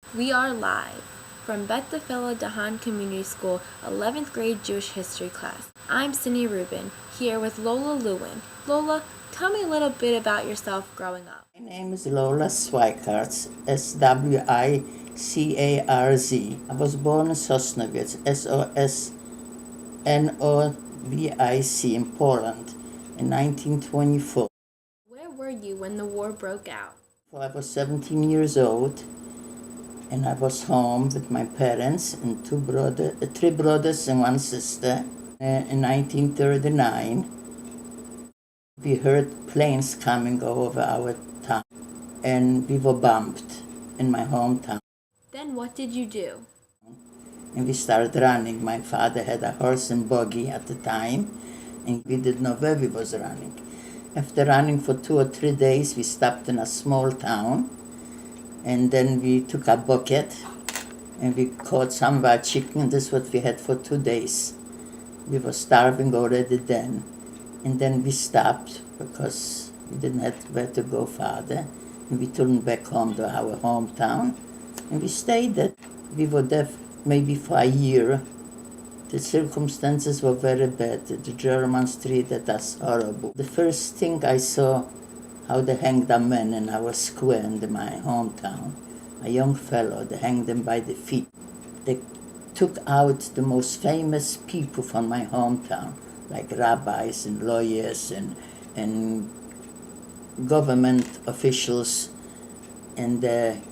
We are live from Beth the Fellow Dahan Community School 11th grade Jewish history class. I'm Cindy Rubin, here with Lola Lewin. Lola, tell me a little bit about yourself growing up. My name is Lola Swikarz, Swicarz. I was born in Sosnowiec, Sosnowic, in Poland in 1924. Where were you when the war broke out? I was 17 years old, and I was home with my parents and three brothers and one sister. In 1939, we heard planes coming over our town, and we were bombed in my hometown. Then what did you do? And we started running. My father had a horse and buggy at the time, and we didn't know where we was running. After running for 2 or 3 days, we stopped in a small town, and then we took a bucket, and we caught some of our chicken. This is what we had for 2 days. We were starving already then. And then we stopped because we didn't have where to go farther. And we turned back home to our hometown, and we stayed there. We were there maybe for a year. The circumstances were very bad. The Germans treated us horrible. The first thing I saw, how they hanged a man in our square in my hometown. A young fellow, they hanged him by the feet. They took out the most famous people from my hometown, like rabbis and lawyers and government officials, and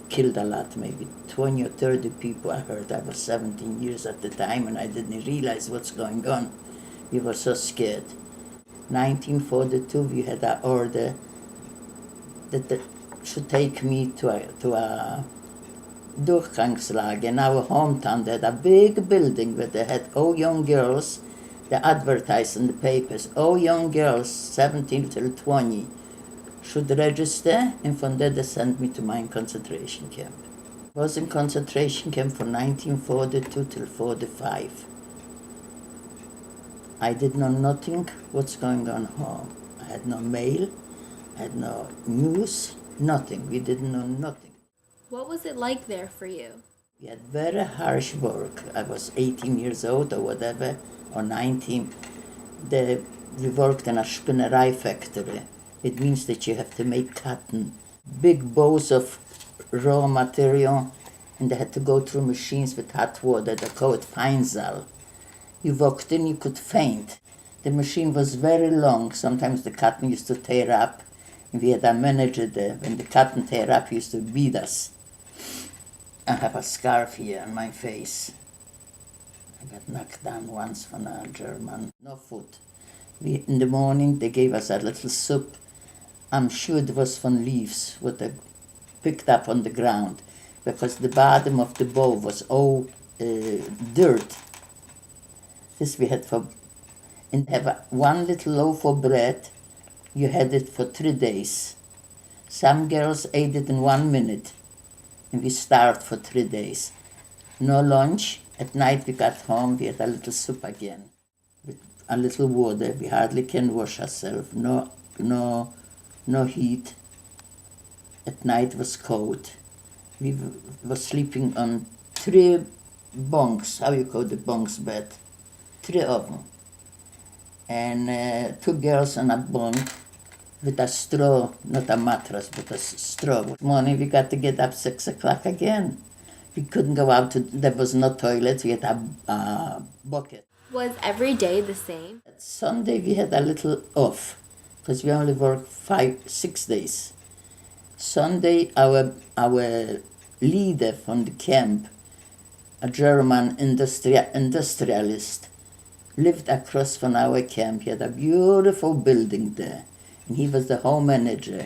killed a lot, maybe 20 or 30 people. I heard. I was 17 years at the time, and I didn't realize what's going on. We were so scared. 1942, we had an order that they should take me to a Durchgangslager in our hometown. They had a big building where they had all young girls. They advertised in the papers, all young girls, 17 till 20, should register, and from there they sent me to my concentration camp. I was in concentration camp from 1942 till 45. I did know nothing what's going on home. I had no mail, I had no news, nothing. We didn't know nothing. What was it like there for you? We had very harsh work. I was 18 years old or whatever, or 19. We worked in a spinnerai factory. It means that you have to make cotton, big bowls of raw material, and they had to go through machines with hot water. They call it Feinsaal. You walked in, you could faint. The machine was very long. Sometimes the cotton used to tear up. And we had a manager there. When the cotton tear up, he used to beat us. I have a scarf here on my face. I got knocked down once from a German. No food. In the morning, they gave us a little soup. I'm sure it was from leaves, what they picked up on the ground, because the bottom of the bowl was all dirt. This we had for, and have one little loaf of bread. You had it for 3 days. Some girls ate it in 1 minute, and we starved for 3 days. No lunch. At night we got home, we had a little soup again, with a little water. We hardly can wash ourselves. No heat. At night was cold. We were sleeping on 3 bunks. How you call the bunks bed? 3 of them. And 2 girls on a bunk with a straw, not a mattress, but a straw. Morning we got to get up 6 o'clock again. We couldn't go out. There was no toilet. We had a bucket. Was every day the same? Sunday we had a little off, because we only worked 5-6 days. Sunday, our leader from the camp, a German industrialist, lived across from our camp. He had a beautiful building there, and he was the home manager.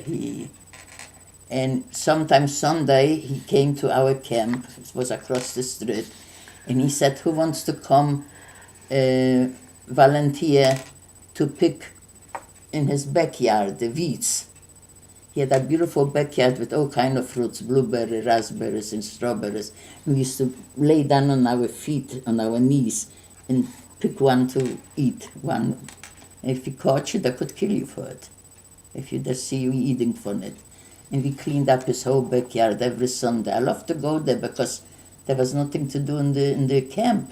And sometimes Sunday he came to our camp. It was across the street, and he said, "Who wants to come volunteer to pick in his backyard the weeds?" He had a beautiful backyard with all kind of fruits, blueberries, raspberries, and strawberries. We used to lay down on our feet, on our knees, and pick one to eat. One, if he caught you, they could kill you for it. If you just see you eating from it. and we cleaned up his whole backyard every Sunday. I loved to go there because there was nothing to do in the camp.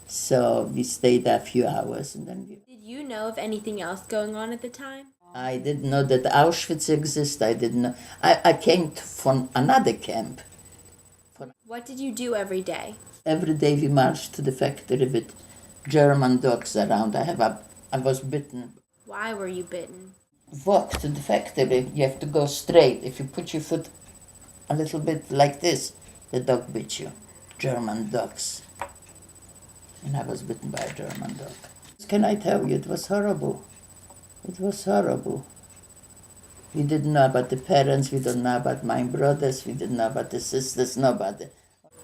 So we stayed there a few hours, and then Did you know of anything else going on at the time? I didn't know that Auschwitz exists. I didn't know. I came from another camp. What did you do every day? Every day we marched to the factory with German dogs around. I was bitten. Why were you bitten? Walk to the factory. You have to go straight. If you put your foot a little bit like this, the dog bit you. German dogs. And I was bitten by a German dog. Can I tell you, it was horrible. It was horrible. We didn't know about the parents, we didn't know about my brothers, we didn't know about the sisters, nobody.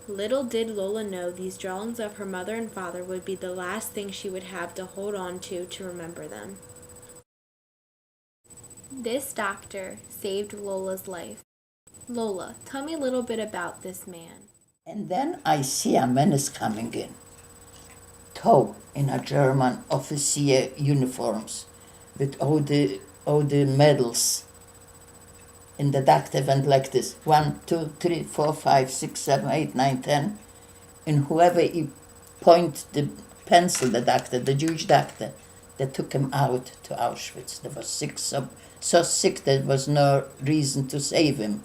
Little did Lola know these drawings of her mother and father would be the last thing she would have to hold on to remember them. This doctor saved Lola's life. Lola, tell me a little bit about this man. And then I see a man is coming in, tall, in a German officer uniforms, with all the medals. And the doctor went like this: 1, 2, 3, 4, 5, 6, 7, 8, 9, 10. And whoever he point the pencil, the doctor, the Jewish doctor, they took him out to Auschwitz. They were sick, so sick there was no reason to save him.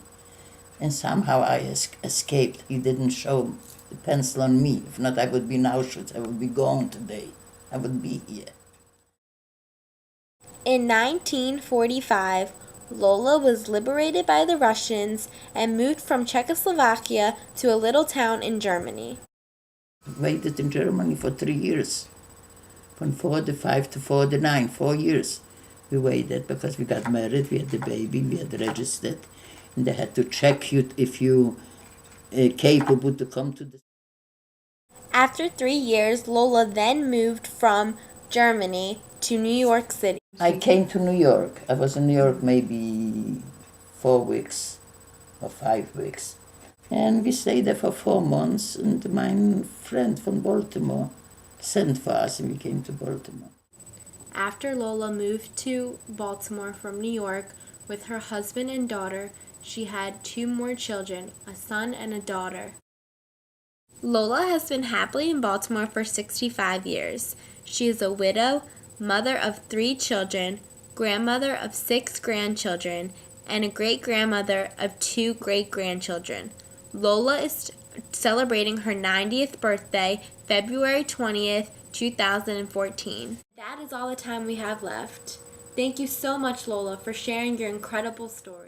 And somehow I escaped. He didn't show the pencil on me. If not, I would be in Auschwitz. I would be gone today. I would be here. In 1945, Lola was liberated by the Russians and moved from Czechoslovakia to a little town in Germany. Waited in Germany for 3 years. From 45 to 49, 4 years. We waited because we got married, we had the baby, we had registered. And they had to check you if you capable to come to the... After 3 years, Lola then moved from Germany to New York City. I came to New York. I was in New York maybe 4 weeks or 5 weeks. And we stayed there for 4 months, and my friend from Baltimore sent for us, and we came to Baltimore. After Lola moved to Baltimore from New York with her husband and daughter, she had 2 more children, a son and a daughter. Lola has been happily in Baltimore for 65 years. She is a widow, mother of 3 children, grandmother of 6 grandchildren, and a great-grandmother of 2 great-grandchildren. Lola is celebrating her 90th birthday, February 20th, 2014. That is all the time we have left. Thank you so much, Lola, for sharing your incredible story.